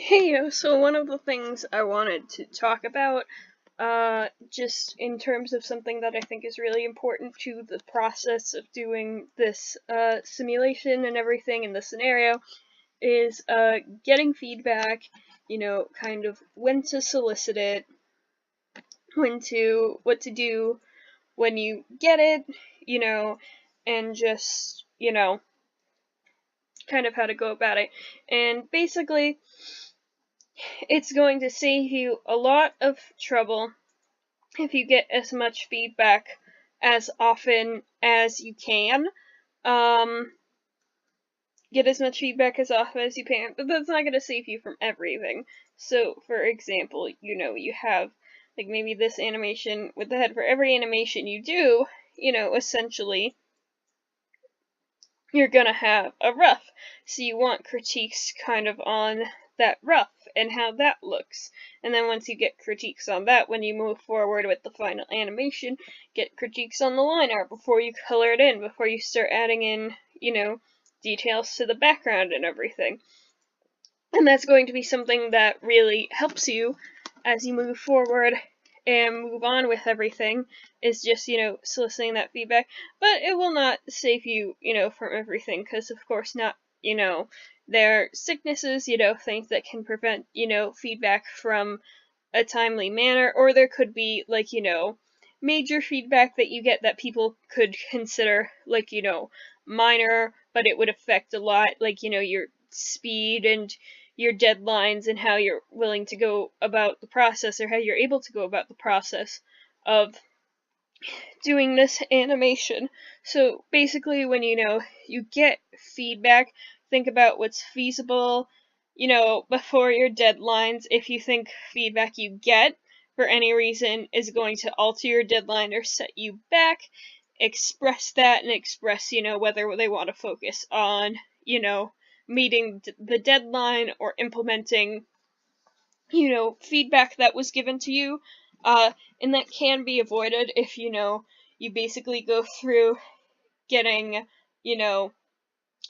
Hey, so one of the things I wanted to talk about, just in terms of something that I think is really important to the process of doing this simulation and everything in the scenario, is getting feedback, kind of when to solicit it, what to do when you get it, and just, kind of how to go about it. And basically, it's going to save you a lot of trouble if you get as much feedback as often as you can. Um, get as much feedback as often as you can, but that's not going to save you from everything. So, for example, you have like maybe this animation with the head. For every animation you do, essentially you're gonna have a rough. So you want critiques kind of on that rough and how that looks. And then once you get critiques on that, when you move forward with the final animation, get critiques on the line art before you color it in, before you start adding in, details to the background and everything. And that's going to be something that really helps you as you move forward and move on with everything, is just, soliciting that feedback. But it will not save you, from everything, because of course not, there are sicknesses, things that can prevent, feedback from a timely manner, or there could be, like, major feedback that you get that people could consider, like, minor, but it would affect a lot, like, your speed and your deadlines and how you're willing to go about the process, or how you're able to go about the process of doing this animation. So basically, when you get feedback, think about what's feasible, before your deadlines. If you think feedback you get for any reason is going to alter your deadline or set you back, express that, and express, whether they want to focus on, meeting the deadline or implementing, feedback that was given to you. And that can be avoided if, you basically go through getting,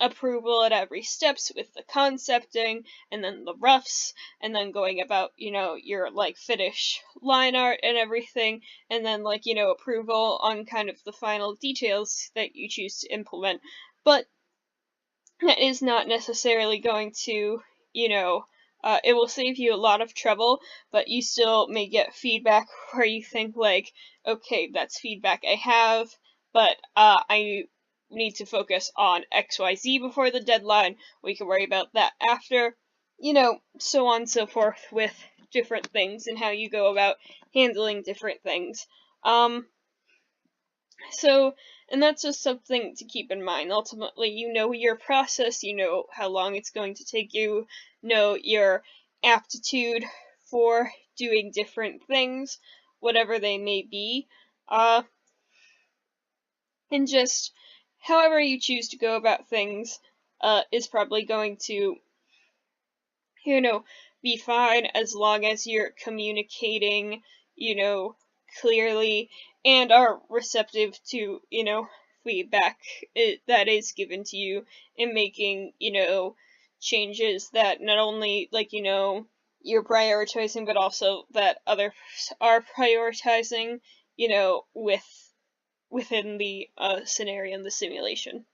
approval at every steps with the concepting and then the roughs, and then going about, your like finish line art and everything, and then like, approval on kind of the final details that you choose to implement. But that is not necessarily going to, it will save you a lot of trouble, but you still may get feedback where you think like, okay, that's feedback I have, but I need to focus on XYZ before the deadline. We can worry about that after, so on and so forth with different things and how you go about handling different things. So, and that's just something to keep in mind. Ultimately, you know your process, you know how long it's going to take you, know your aptitude for doing different things, whatever they may be, and just however you choose to go about things is probably going to, be fine as long as you're communicating, clearly, and are receptive to, feedback that is given to you, and making, changes that not only, like, you're prioritizing, but also that others are prioritizing, within the scenario and the simulation.